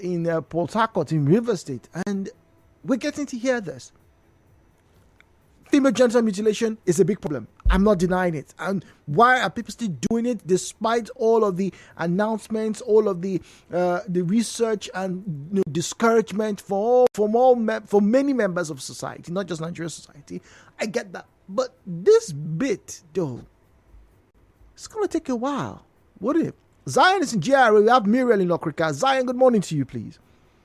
in Port Harcourt in River State, and we're getting to hear this. Female genital mutilation is a big problem. I'm not denying it. And why are people still doing it despite all of the announcements, all of the research and discouragement for many members of society, not just Nigerian society? I get that. But this bit, though, it's going to take a while, wouldn't it? Zion is in GRA. We have Muriel in Okrika. Zion, good morning to you, please.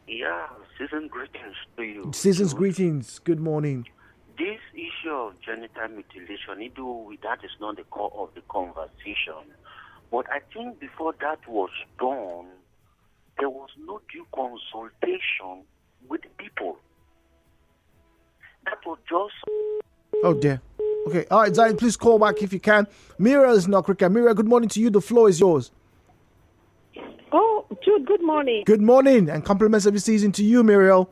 Yeah, season greetings to you. Season's greetings. Good morning. This issue of genital mutilation, that is not the core of the conversation. But I think before that was done, there was no due consultation with the people. That was just... Oh, dear. Okay. All right, Zion, please call back if you can. Mira is in Okrika. Mira, good morning to you. The floor is yours. Oh, Jude, good morning. Good morning, and compliments of the season to you, Muriel.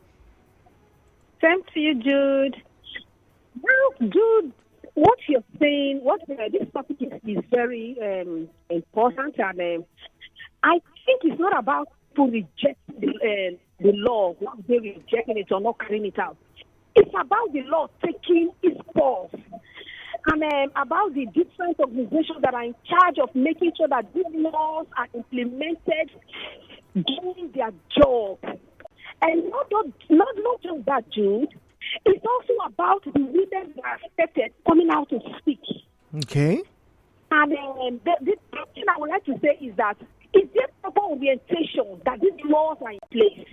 Same to you, Jude. Well, Jude, what you're saying, this topic is very important, and I think it's not about to reject the law, not they rejecting it or not carrying it out. It's about the law taking its course, and about the different organizations that are in charge of making sure that these laws are implemented, doing their job. And not just that, Jude. It's also about the women that are affected coming out to speak. Okay. And the thing I would like to say is that is there proper orientation that these laws are in place?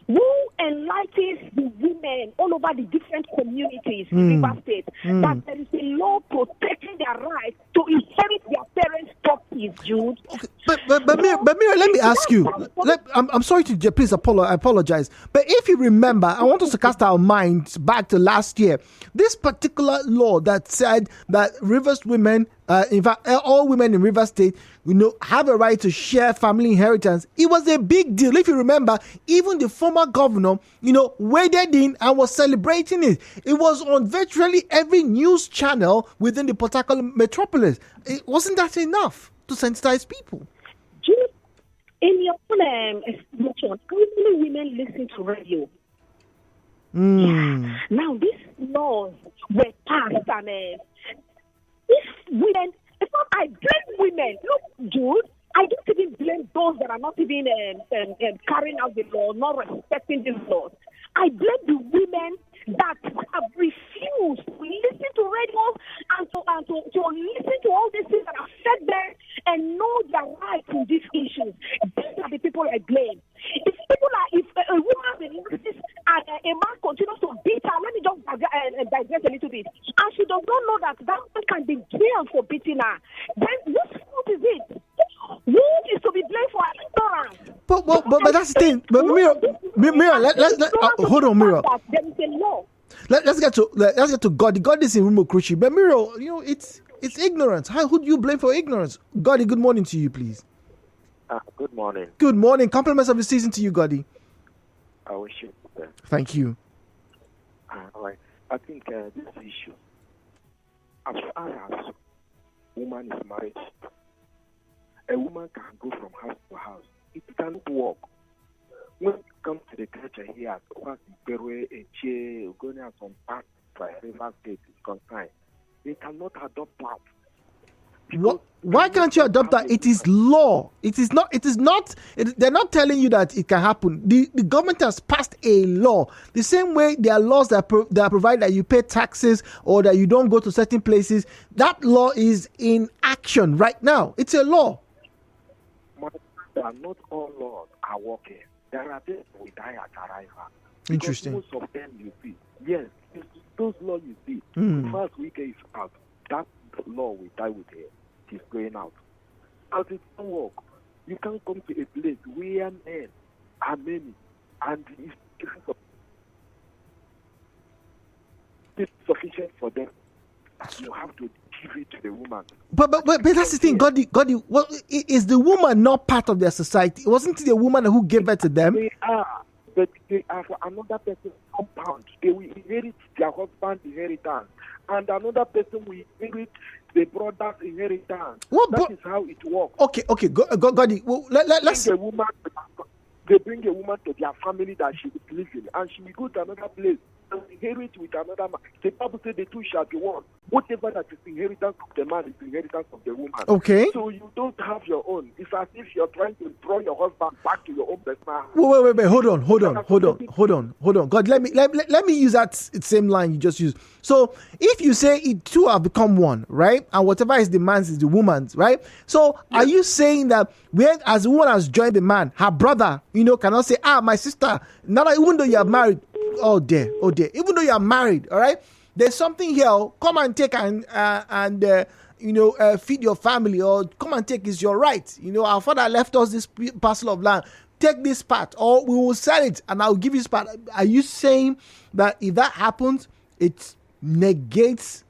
Who enlightens the women all over the different communities in River State that there is a law protecting their right to inherit their parents' properties, Jude? Okay. But Mira, let me ask you. I'm sorry to please apologize. But if you remember, I want us to cast our minds back to last year. This particular law that said that Rivers women, in fact, all women in River State, have a right to share family inheritance. It was a big deal. If you remember, even the former governor, waded in and was celebrating it. It was on virtually every news channel within the Port Harcourt metropolis. Wasn't that enough to sensitize people? In your own estimation, how many women listen to radio? Yeah. Now, these laws were passed, and if women, I blame women. Look, Jude, I don't even blame those that are not even carrying out the law, not respecting these laws. I blame the women that have refused to listen to radio and to listen to all these things that affect them and know their rights in these issues. These are the people I blame. If a woman and a man continues to beat her, let me just digress a little bit, and she does not know that man can be jailed for beating her, then whose fault is it? Who is to be blamed for ignorance? But that's the thing. But Mira, hold on, Mira. There is a law. Let's get to God. God is in Rumo Krushi. But Mira, it's ignorance. Who do you blame for ignorance? Goddy, good morning to you, please. Good morning. Good morning. Compliments of the season to you, Goddy. I wish you the best. Thank you. All right. I think this issue, as far as woman is married, a woman can go from house to house. It cannot work. When it comes to the culture here, what Peru, going out on part by River State is concerned, they cannot adopt that. Why can't you adopt that? It is law. It is not. They're not telling you that it can happen. The government has passed a law. The same way there are laws that provide that you pay taxes or that you don't go to certain places. That law is in action right now. It's a law. But not all laws are working. There are things we die at arrival. Interesting. Most of them you see. Yes, those laws you see. First week is out. That law we die with here. Is going out. As it don't work, you can come to a place where men are many and it's sufficient for them. You have to give it to the woman. But that's the thing, Goddy. Well, is the woman not part of their society? Wasn't it the woman who gave birth to them? They are, but they are for another person's compound. They will inherit their husband's inheritance, and another person will inherit the brother's inheritance. That is how it works. Okay, Goddy. Well, let's. The woman, They bring a woman to their family that she is living, and she will go to another place and inherit with another man. The Bible says the two shall be one. Whatever that is inheritance of the man is inheritance of the woman. Okay. So you don't have your own. It's as if you're trying to draw your husband back to your own personal. Wait. Hold on. God, let me use that same line you just used. So if you say it two have become one, right? And whatever is the man's is the woman's, right? So are you saying that when as a woman has joined the man, her brother, cannot say, my sister, now even though you are married, oh dear, even though you are married, all right? There's something here. Come and take and feed your family, or come and take is your right. Our father left us this parcel of land. Take this part, or we will sell it, and I'll give you this part. Are you saying that if that happens, it negates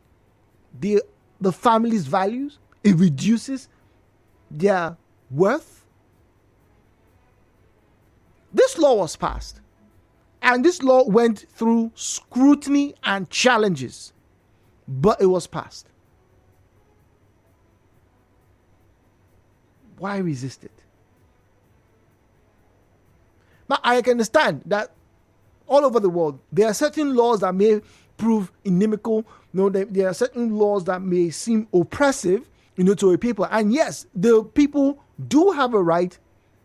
the family's values? It reduces their worth? This law was passed. And this law went through scrutiny and challenges, but it was passed. Why resist it? Now, I can understand that all over the world, there are certain laws that may prove inimical. There are certain laws that may seem oppressive, to a people. And yes, the people do have a right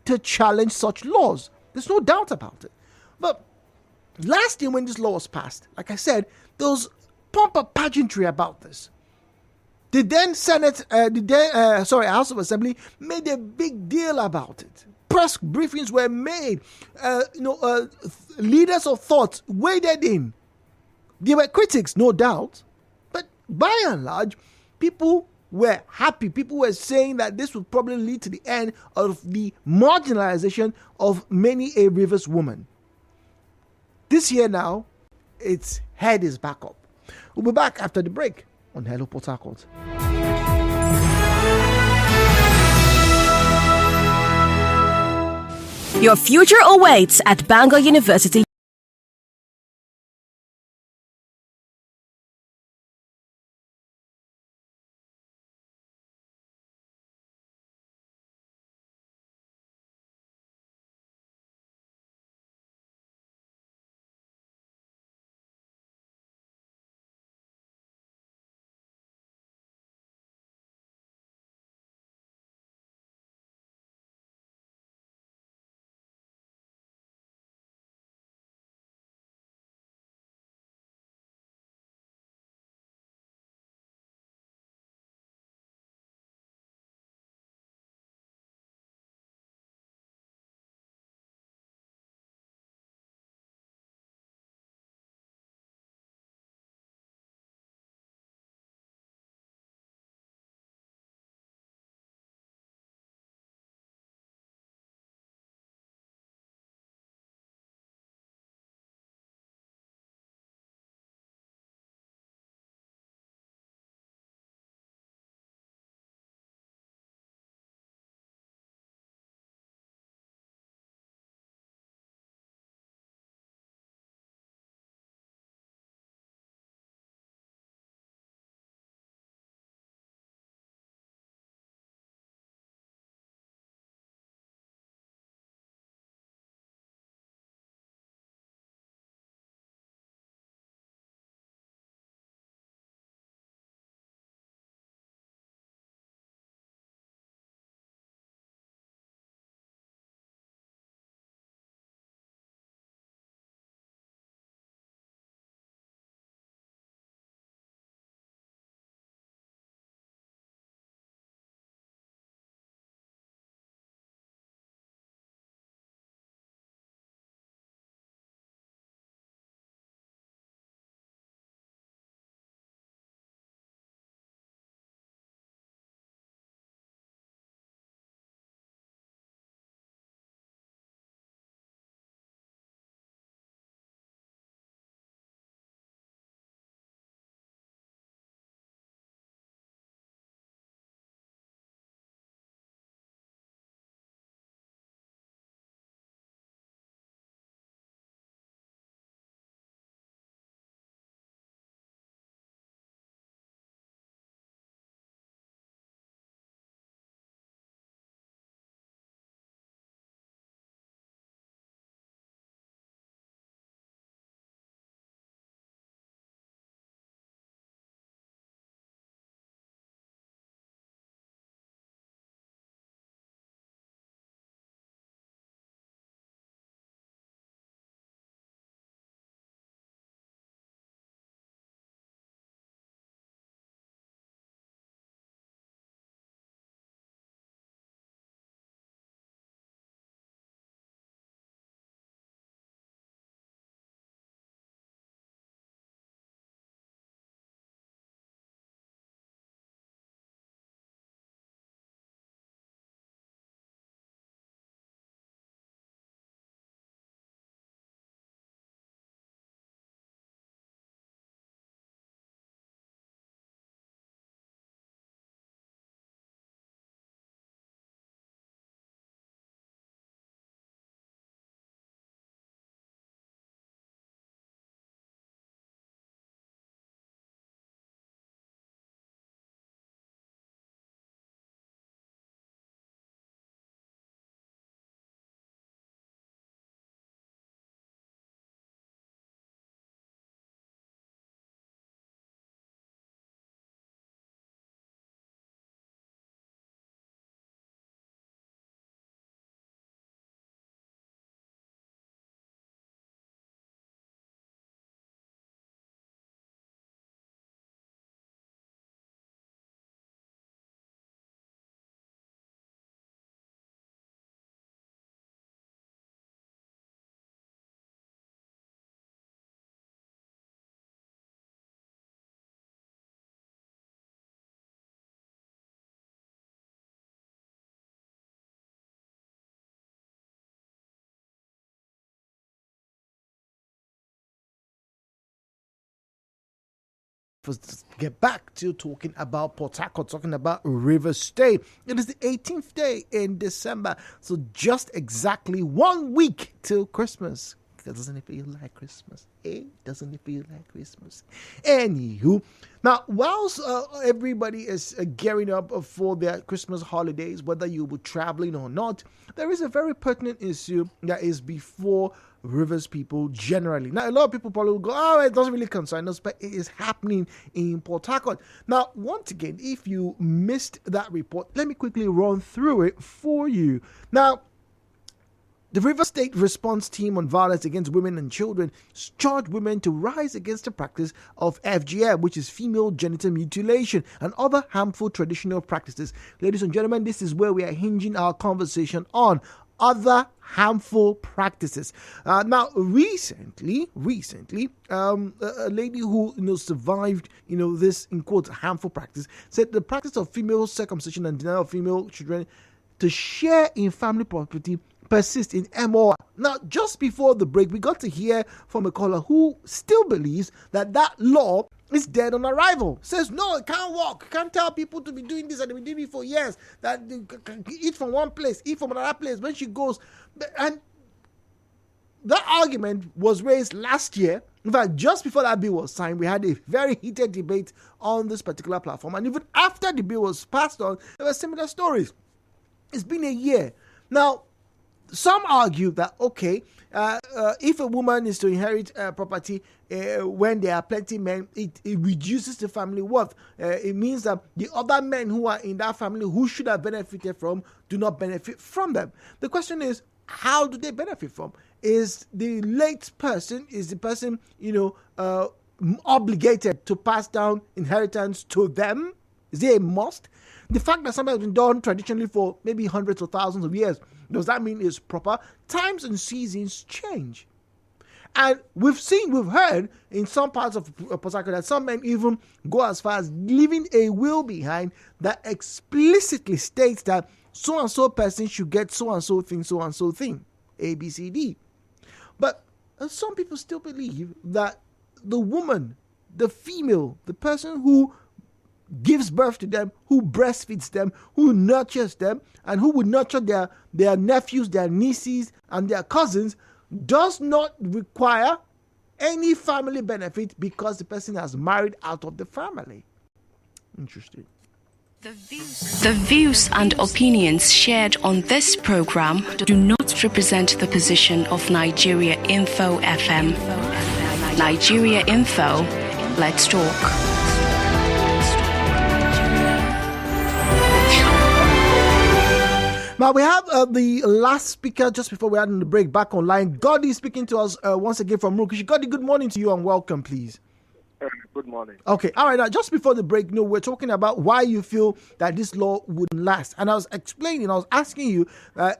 to challenge such laws. There's no doubt about it. But last year when this law was passed, like I said, there was pomp and pageantry about this. The then House of Assembly made a big deal about it. Press briefings were made. Leaders of thought waded in. There were critics, no doubt, but by and large, people were happy. People were saying that this would probably lead to the end of the marginalization of many a Rivers woman. This year now, its head is back up. We'll be back after the break on Hello Port Harcourt. Your future awaits at Bangor University. Let's get back to talking about Port Harcourt, talking about River State. It is the 18th day in December, so just exactly 1 week till Christmas. Doesn't it feel like Christmas? Doesn't it feel like Christmas? Anywho, now, whilst everybody is gearing up for their Christmas holidays, whether you will be traveling or not, there is a very pertinent issue that is before Rivers people generally. Now, a lot of people probably will go, oh, it doesn't really concern us, but it is happening in Port Harcourt. Now, once again, if you missed that report, let me quickly run through it for you. Now, the River State Response Team on Violence Against Women and Children charged women to rise against the practice of FGM, which is female genital mutilation, and other harmful traditional practices. Ladies and gentlemen, this is where we are hinging our conversation on other harmful practices. Now, recently, a lady who survived this in quotes harmful practice said the practice of female circumcision and denial of female children to share in family property persist in MOR. Now, just before the break, we got to hear from a caller who still believes that law is dead on arrival. Says, no, it can't work. You can't tell people to be doing this and they've been doing it for years. That they can eat from one place, eat from another place. When she goes, and that argument was raised last year. In fact, just before that bill was signed, we had a very heated debate on this particular platform. And even after the bill was passed on, there were similar stories. It's been a year. Now, some argue that, okay, if a woman is to inherit property when there are plenty men, it reduces the family worth. It means that the other men who are in that family who should have benefited from do not benefit from them. The question is, how do they benefit from? Is the late person, obligated to pass down inheritance to them? Is it a must? The fact that something has been done traditionally for maybe hundreds or thousands of years, does that mean it's proper? Times and seasons change. And we've heard in some parts of Port Harcourt that some men even go as far as leaving a will behind that explicitly states that so-and-so person should get so-and-so thing, A, B, C, D. But some people still believe that the woman, the female, the person who gives birth to them, who breastfeeds them, who nurtures them, and who would nurture their nephews, their nieces, and their cousins, does not require any family benefit because the person has married out of the family. Interesting. The views and opinions shared on this program do not represent the position of Nigeria Info FM. Nigeria Info, let's talk. Now we have the last speaker just before we had the break back online. Goddy speaking to us once again from Rukish. Goddy, good morning to you and welcome, please. Good morning. Okay, all right. Now, just before the break, we're talking about why you feel that this law wouldn't last. And I was asking you,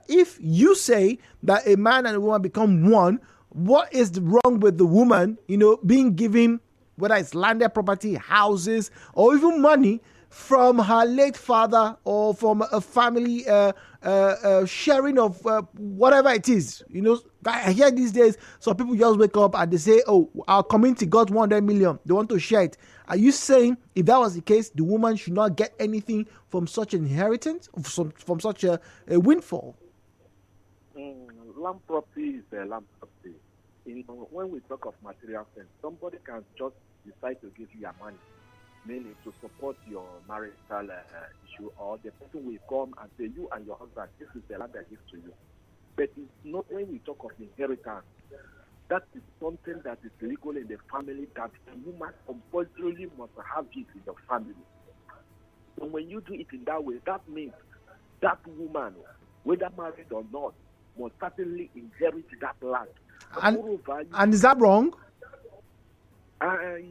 if you say that a man and a woman become one, what is wrong with the woman, being given, whether it's landed property, houses, or even money from her late father or from a family sharing of whatever it is. I hear these days some people just wake up and they say, oh, our community got 100 million, they want to share it. Are you saying if that was the case, the woman should not get anything from such an inheritance, from such a windfall? Land property is a land property. When we talk of material things, somebody can just decide to give you your money mainly to support your marital issue, or the person will come and say, you and your husband, this is the land I give to you. But it's not when we talk of inheritance. That is something that is legal in the family that the woman compulsorily must have it in the family. So when you do it in that way, that means that woman, whether married or not, must certainly inherit that land. And is that wrong?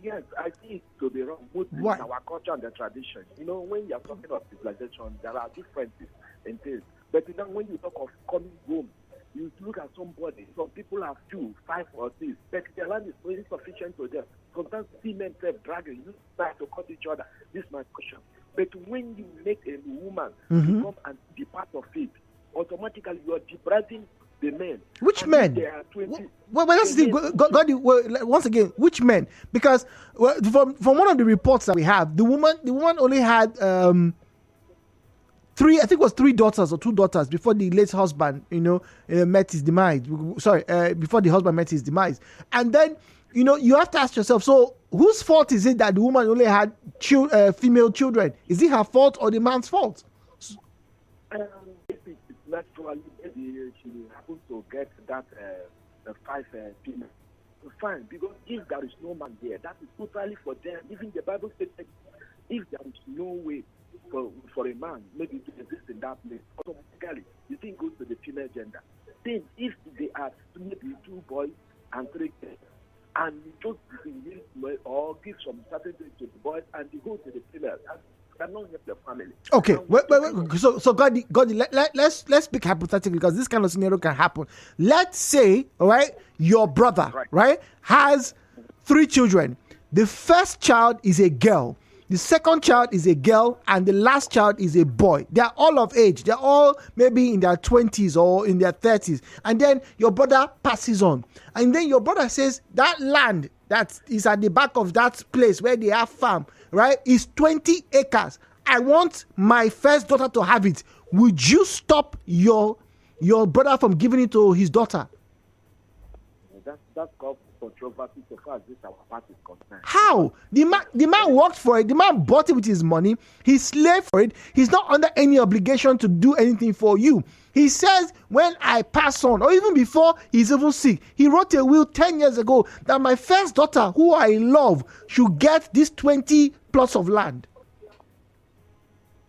Yes, I think it to be wrong. Mostly in our culture and the tradition. When you are talking of civilization, there are differences in things. But when you talk of coming home, you look at somebody. Some people have 2, 5, or 6, but their land is insufficient to them. Sometimes see men dragging, you start to cut each other. This is my question. But when you make a woman to come and be part of it, automatically you are depriving the men. Which And men? There are 20. Well, that's the thing. Once again, which men? Because from one of the reports that we have, the woman only had three. I think it was 3 daughters or 2 daughters before the late husband, met his demise. Before the husband met his demise, and then you have to ask yourself: so whose fault is it that the woman only had female children? Is it her fault or the man's fault? If it's naturally, maybe she happens to get that 5 female. Fine, because if there is no man there, that is totally for them. Even the Bible says that if there is no way for a man maybe to exist in that place, automatically the thing goes to the female gender. Then if they are maybe 2 boys and 3 girls, and you just give or give some certain things to the boys and you go to the female, cannot help the family. Okay, wait. So God, let's speak hypothetically because this kind of scenario can happen. Let's say, all right, your brother, right, has 3 children. The first child is a girl. The second child is a girl, and the last child is a boy. They are all of age. They're all maybe in their 20s or in their 30s. And then your brother passes on. And then your brother says that land that is at the back of that place where they have farm, right, is 20 acres. I want my first daughter to have it. Would you stop your brother from giving it to his daughter? That's called controversy so far as this our part is concerned. How? The man worked for it. The man bought it with his money. He slaved for it. He's not under any obligation to do anything for you. He says, when I pass on, or even before he's even sick, he wrote a will 10 years ago that my first daughter, who I love, should get this 20 plots of land.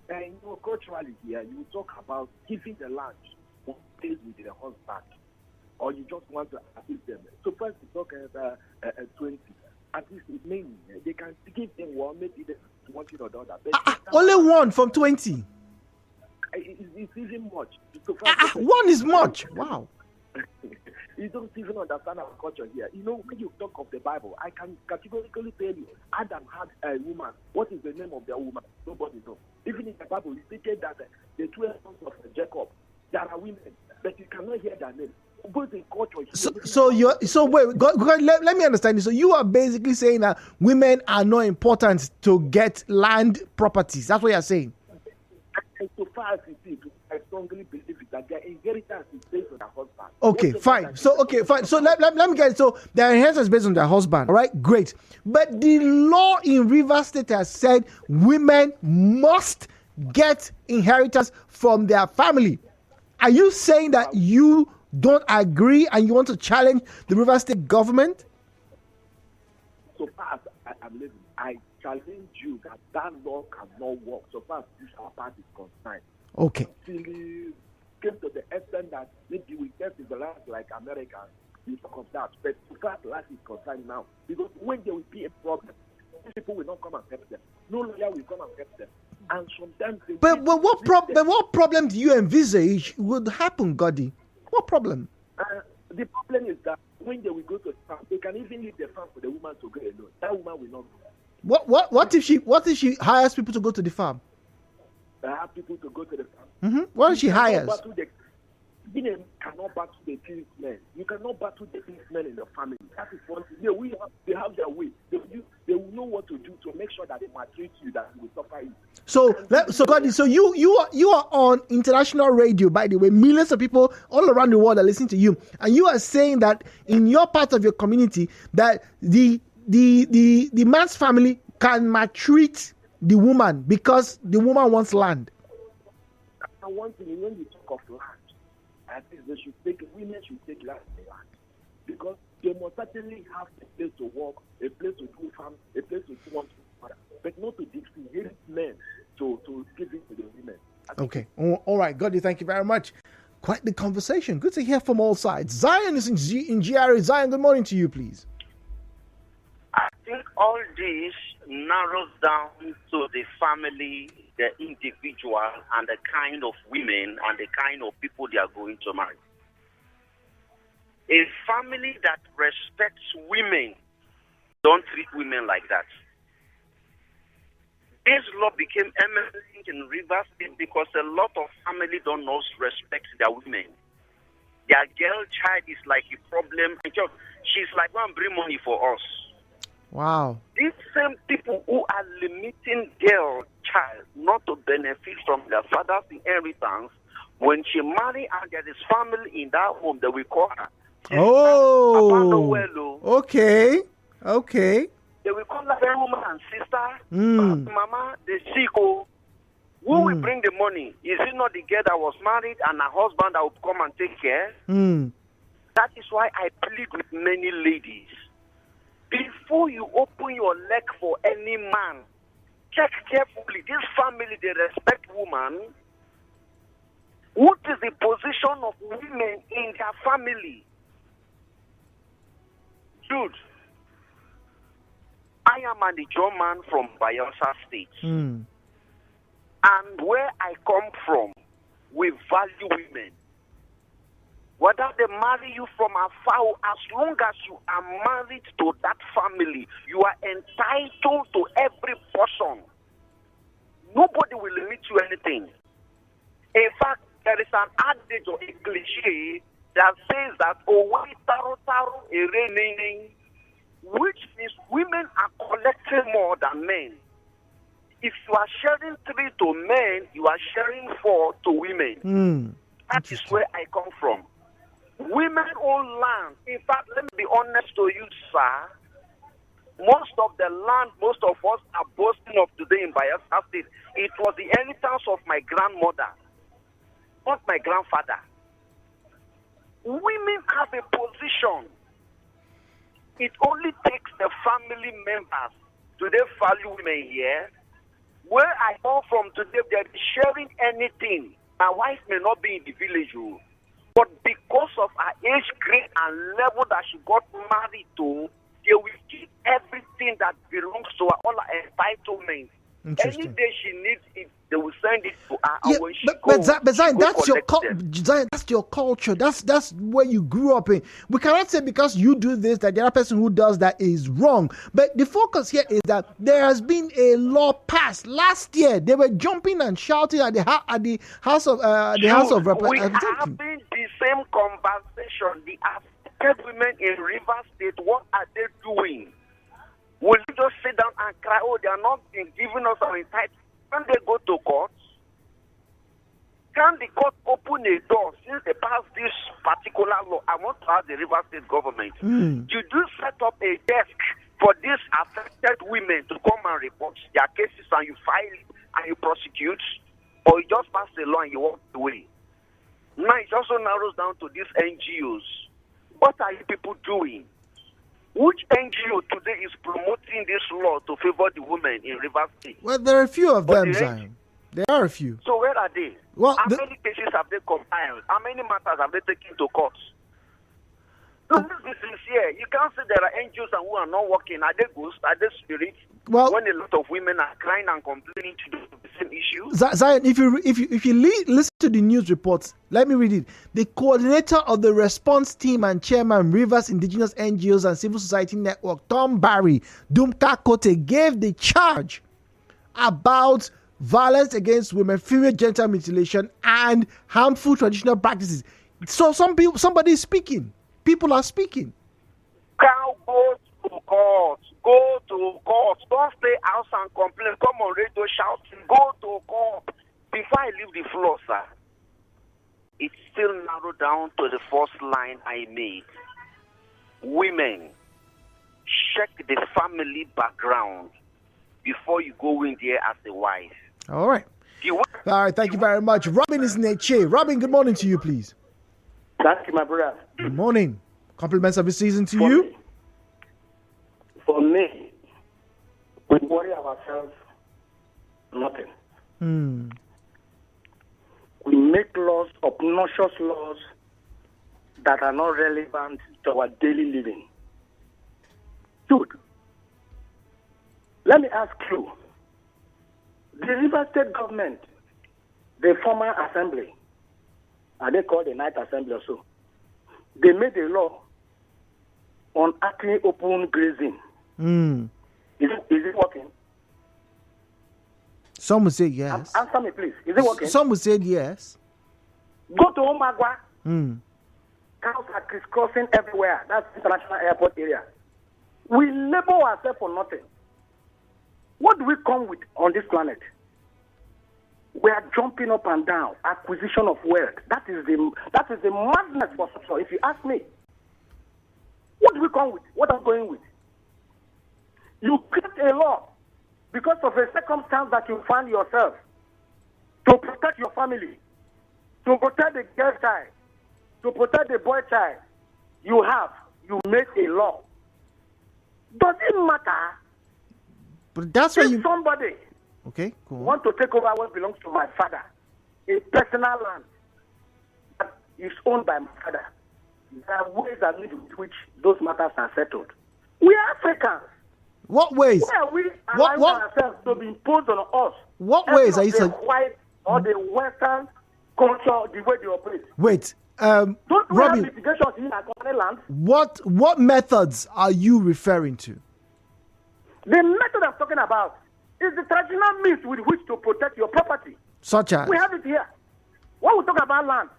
And culturally here, you talk about giving the land to stay with the husband, or you just want to assist them. So first you talk about 20. At least it means they can give them one, maybe they want it or the other. Only one from 20. It's even much. So one is much. Wow. You don't even understand our culture here. When you talk of the Bible, I can categorically tell you, Adam had a woman. What is the name of the woman? Nobody knows. Even in the Bible, it stated that the 12 sons of Jacob, there are women, but you cannot hear their name. Both in culture. Let me understand this. So you are basically saying that women are not important to get land properties. That's what you're saying. And so far as it is, I strongly believe that their inheritance is based on their husband. Okay, fine. So let me get it. So their inheritance is based on their husband. All right, great. But the law in Rivers State has said women must get inheritance from their family. Are you saying that you don't agree and you want to challenge the Rivers State government? So far as I'm living, I challenge you that law cannot work so far as this our part is concerned. Okay. Until it came to the extent that maybe we get in the land like America, we talk of that. But so far as life is concerned now, because when there will be a problem, people will not come and help them. No lawyer will come and help them. And sometimes what problem do you envisage would happen, Goddy? What problem? The problem is that when they will go to the farm, they can even leave the farm for the woman to go alone. That woman will not go. What if she hires people to go to the farm? Have people to go to the farm. Mm-hmm. What if she hires? You cannot battle the policemen. You cannot battle the policemen in the family. That is one thing. They have their way. They will know what to do to make sure that they maltreat you, that you will suffer it. So Goddy, so you are on international radio, by the way. Millions of people all around the world are listening to you, and you are saying that in your part of your community that the man's family can maltreat the woman because the woman wants land. And one thing, when you talk of land, I think women should take land, because they must certainly have a place to work, a place to do farm, a place to do want to, but not to disinherit men to give it to the women. Okay, all right, Goddy, thank you very much. Quite the conversation. Good to hear from all sides. Zion is in GRA. Zion, good morning to you, please. I think all this narrows down to the family, the individual, and the kind of women and the kind of people they are going to marry. A family that respects women don't treat women like that. This law became eminent in Rivers State because a lot of families don't know respect their women. their girl child is like a problem. She's like, "Go and bring money for us." Wow. These same people who are limiting their child not to benefit from their father's inheritance, when she marry and there is family in that home, they will call her. Oh, okay. They will call her woman and sister. Mama, the sick. Who will bring the money? Is it not the girl that was married and her husband that will come and take care? That is why I plead with many ladies. Before you open your leg for any man, check carefully. This family, they respect woman. What is the position of women in their family? Dude, I am an Ijo man from Bayelsa State. And where I come from, we value women. Whether they marry you from afar, as long as you are married to that family, you are entitled to every portion. Nobody will limit you anything. In fact, there is an adage or a cliche that says that which means women are collecting more than men. If you are sharing 3 to men, you are sharing 4 to women. That is where I come from. Women own land. In fact, let me be honest to you, sir. Most of the land most of us are boasting of today in Bayelsa State, it was the inheritance of my grandmother, not my grandfather. Women have a position. It only takes the family members. Do they value women here? Where I come from today, they're sharing anything. My wife may not be in the village, but because of her age grade and level that she got married to, they will keep everything that belongs to her, all her entitlements. Any day she needs it, they will send it to her. Yeah, and when but Zion, that's your culture. That's where you grew up in. We cannot say because you do this that the other person who does that is wrong. But the focus here is that there has been a law passed last year. They were jumping and shouting at the House of Representatives. We are having the same conversation. The affected women in Rivers State, what are they doing? Will you just sit down and cry, oh, they are not giving us our entitlement? Can they go to court? Can the court open a door since they passed this particular law? I want to ask the River State government, you do set up a desk for these affected women to come and report their cases and you file it and you prosecute, or you just pass the law and you walk away? Now it also narrows down to these NGOs. What are you people doing? Which NGO today is promoting this law to favor the women in Rivers State? Well, there are a few of them, Zion. There are a few. So where are they? Well, how many cases have they compiled? How many matters have they taken to court? Let's be sincere. You can't say there are NGOs and who are not working. Are they ghosts? Are they spirits? Well, when a lot of women are crying and complaining to do the same issue. Zion, if you listen to the news reports, let me read it. The coordinator of the response team and chairman Rivers Indigenous NGOs and Civil Society Network, Tom Barry Dumka Kote, gave the charge about violence against women, female genital mutilation, and harmful traditional practices. So somebody is speaking. People are speaking. Go to court. Go to court. Don't stay out and complain. Come on radio shouting. Go to court. Before I leave the floor, sir, it's still narrowed down to the first line I made. Women, check the family background before you go in there as a wife. All right. All right, thank you very much. Robin is Neche. Robin, good morning to you, please. Thank you, my brother. Good morning. Compliments of the season to you. For me, we worry ourselves nothing. We make laws, obnoxious laws, that are not relevant to our daily living. Dude, let me ask you, the River State government, the former assembly, are they called the night assembly or so? They made a law on acting open grazing. Is it working? Some would say yes. Answer me, please. Is it working? Some would say yes. Go to Omagwa. Cows are crisscrossing everywhere. That's international airport area. We labor ourselves for nothing. What do we come with on this planet? We are jumping up and down, acquisition of wealth. That is the madness for social. If you ask me, what do we come with? What are we going with? You create a law because of a circumstance that you find yourself to protect your family, to protect the girl child, to protect the boy child. You make a law. Does it matter? But that's why if somebody want to take over what belongs to my father, a personal land that is owned by my father? There are ways and means with which those matters are settled. We are Africans. What ways? Why are we allowing ourselves to be imposed on us? What ways are you saying? The white or the Western culture, the way they operate. Wait, don't we Robin, have litigations in our country land? What methods are you referring to? The method I'm talking about is the traditional means with which to protect your property. Such as? We have it here. When we talk about land,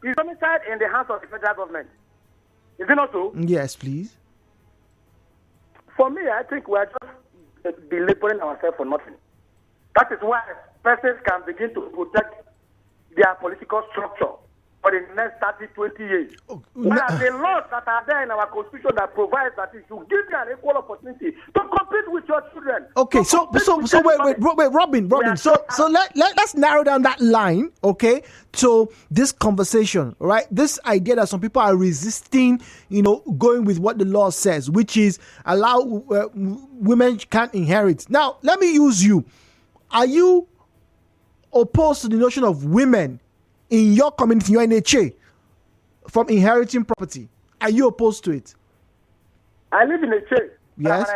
it's domiciled in the hands of the federal government. Is it not so? Yes, please. For me, I think we are just belaboring ourselves for nothing. That is why persons can begin to protect their political structure for the next 30, 20 years. Whereas the laws that are there in our constitution that provides that if you give them an equal opportunity to compete with your children. Okay, so wait, Robin. So let's narrow down that line, okay, to this conversation, right? This idea that some people are resisting, going with what the law says, which is allow women can't inherit. Now, let me use you. Are you opposed to the notion of women in your community, your NHA, from inheriting property? Are you opposed to it? I live in a church. Yes.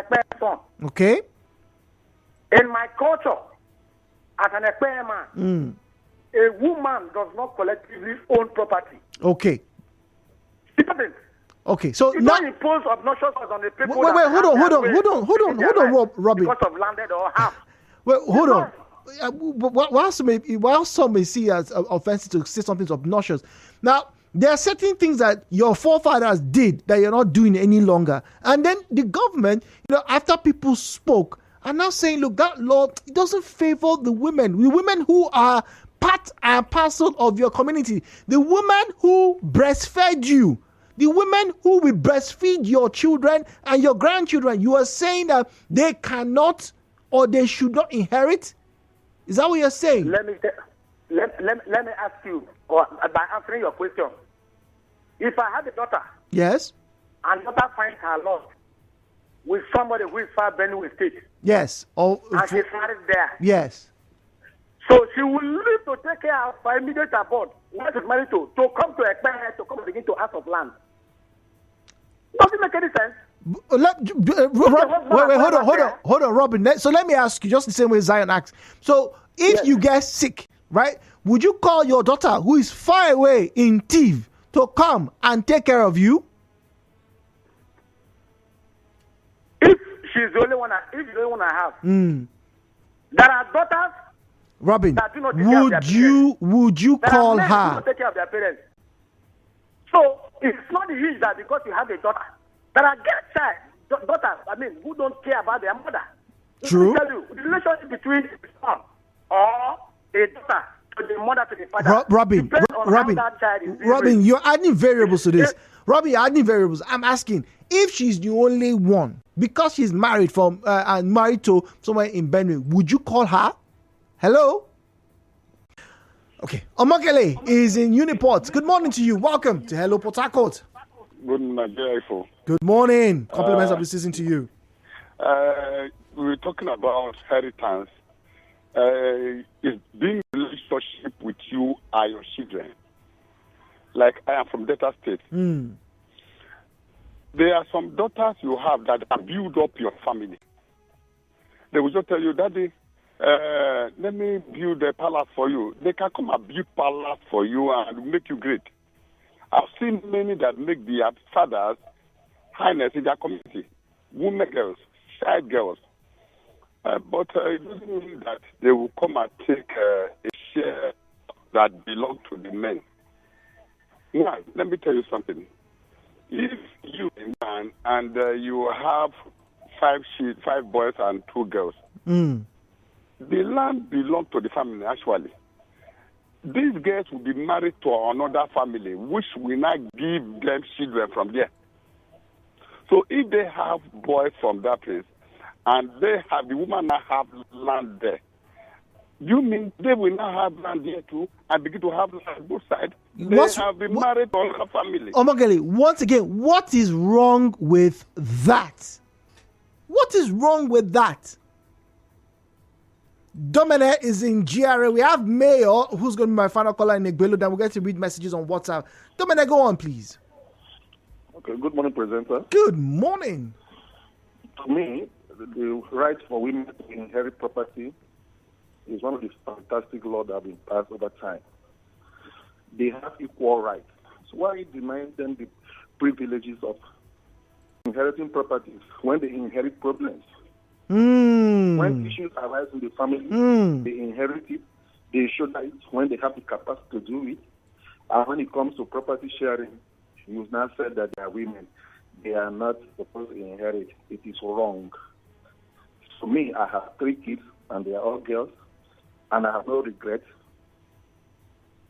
Okay. In my culture, as an Ekpe man, a woman does not collectively own property. Okay. She doesn't. Okay, so you now don't impose obnoxious on the people. Wait, hold on, Robin. Because of landed or half. Well, hold on. While some may see as offensive to say something obnoxious, now there are certain things that your forefathers did that you're not doing any longer, and then the government, after people spoke, are now saying, look, that law, it doesn't favor the women who are part and parcel of your community, the women who breastfed you, the women who will breastfeed your children and your grandchildren. You are saying that they cannot or they should not inherit. Is that what you're saying? Let me ask you, by answering your question. If I had a daughter, yes, and daughter finds her lost with somebody who is far Benue State, yes, and she's married there, yes, so she will leave to take care of her immediate abode. What is married to come to Ekpe to come and begin to ask of land. Does it make any sense? Hold on, Robin. So let me ask you, just the same way Zion asked. So if you get sick, right, would you call your daughter who is far away in Tiv to come and take care of you? If she's the only one I have. There are daughters, Robin, that do not take care of their parents. Would you call there are men her? who don't take care of their parents. So it's not the issue that because you have a daughter. There are daughters, who don't care about their mother. True. Let me tell you, the relationship between the son or a daughter to the mother to the father. Robin, you're adding variables to this. Robin, you're adding variables. I'm asking, if she's the only one, because she's married and married to somewhere in Benue, would you call her? Hello? Okay. Omokele is in Uniport. Good morning to you. Welcome to Hello Port Harcourt. Good morning. Good morning. Compliments of the season to you. We were talking about inheritance. It's being in relationship with you and your children. Like I am from Delta State. There are some daughters you have that build up your family. They will just tell you, Daddy, let me build a palace for you. They can come and build palace for you and make you great. I've seen many that make their fathers highness in their community, women girls, child girls. But it doesn't mean that they will come and take a share that belongs to the men. Now, let me tell you something. If you are a man and you have 5 boys and 2 girls, the land belongs to the family, actually. These girls will be married to another family, which will not give them children from there. So if they have boys from that place, and the woman not have land there, you mean they will not have land there too, and begin to have land both sides? They have been married to another family. Omogele, once again, what is wrong with that? What is wrong with that? Dominic is in GRA. We have Mayor, who's going to be my final caller in Igbelo. Then we'll get to read messages on WhatsApp. Dominic, go on, please. Okay, good morning, presenter. Good morning. To me, the right for women to inherit property is one of the fantastic laws that have been passed over time. They have equal rights. So why are you denying them the privileges of inheriting properties when they inherit problems? When issues arise in the family, they inherit it. They show that when they have the capacity to do it. And when it comes to property sharing, you now said that they are women. They are not supposed to inherit. It is wrong. For me, I have 3 kids, and they are all girls, and I have no regret.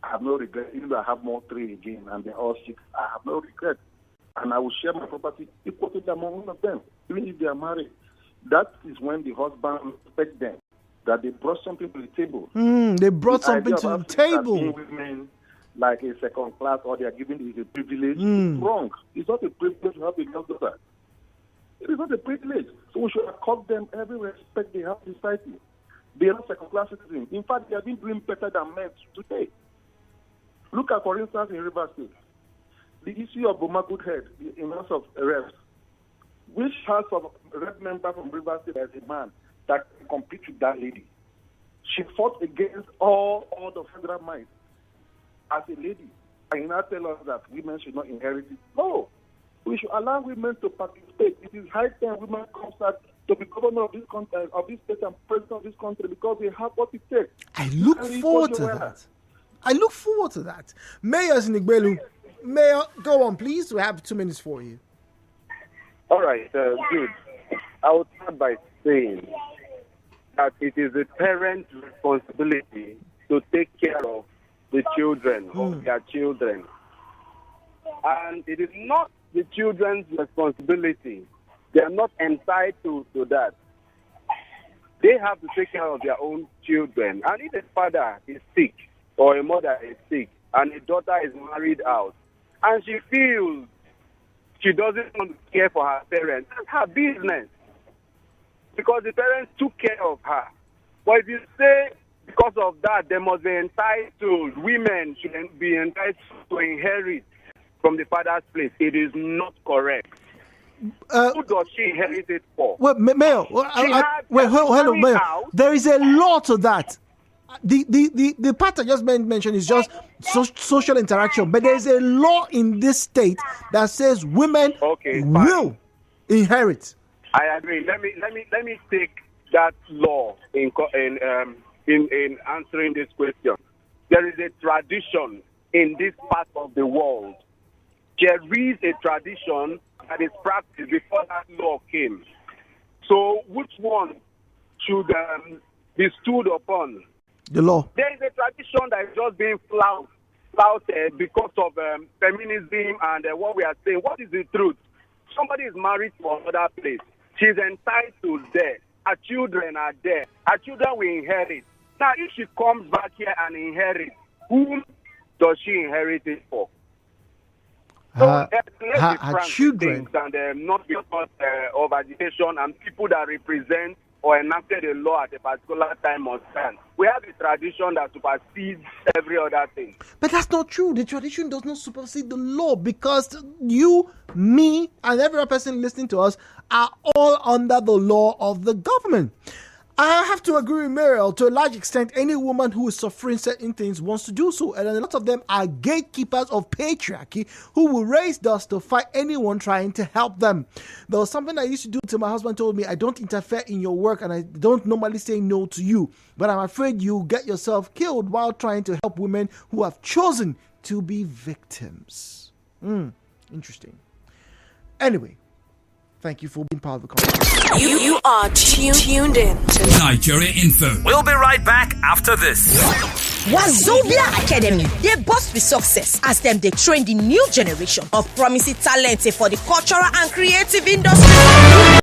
I have no regret. Even though I have more 3 again, and they're all 6, I have no regret. And I will share my property equally among all of them, even if they are married. That is when the husband respects them, that they brought something to the table. They brought something to the table. Women like a second class, or they are given it a privilege. It's wrong. It's not a privilege to have a girl daughter. It is not a privilege. So we should accord them every respect they have in society. They are not second class citizens. In fact, they have been doing better than men today. Look at, for instance, in Rivers State, the issue of Boma Goodhead in House of Reps. Which House of Rep member from Rivers State as a man that can compete with that lady? She fought against all the federal might as a lady. And you now tell us that women should not inherit it. No. We should allow women to participate. It is high time women come out to be governor of this country, of this state, and president of this country, because they have what it takes. I look forward to that. I look forward to that. Mayor's in Igbelu. Mayor, go on, please. We have 2 minutes for you. All right, good. I would start by saying that it is a parent's responsibility to take care of the children, of their children. And it is not the children's responsibility. They are not entitled to that. They have to take care of their own children. And if a father is sick or a mother is sick and a daughter is married out and she feels she doesn't want to care for her parents, that's her business. Because the parents took care of her. But if you say because of that, they must be entitled, women should be entitled to inherit from the father's place, it is not correct. Who does she inherit it for? Well, Mayor, hello, Mayor. There is a law to that. The part I just mentioned is just social interaction, but there is a law in this state that says women will inherit. I agree. Let me take that law in answering this question. There is a tradition in this part of the world. There is a tradition that is practiced before that law came. So which one should be stood upon? The law. There is a tradition that is just being flouted because of feminism and what we are saying. What is the truth? Somebody is married to another place. She's entitled there. Her children are there. Her children will inherit. Now, if she comes back here and inherits, whom does she inherit it for? So her children. And not because of agitation and people that represent or enacted a law at a particular time or stand. We have a tradition that supersedes every other thing. But that's not true. The tradition does not supersede the law, because you, me, and every other person listening to us are all under the law of the government. I have to agree with Muriel. To a large extent, any woman who is suffering certain things wants to do so. And a lot of them are gatekeepers of patriarchy who will raise dust to fight anyone trying to help them. There was something I used to do till my husband told me, I don't interfere in your work and I don't normally say no to you. But I'm afraid you get yourself killed while trying to help women who have chosen to be victims. Interesting. Anyway, thank you for being part of the conversation. You are tuned in to Nigeria Info. We'll be right back after this. Wazobia Academy, they boast with success as them they train the new generation of promising talent for the cultural and creative industry.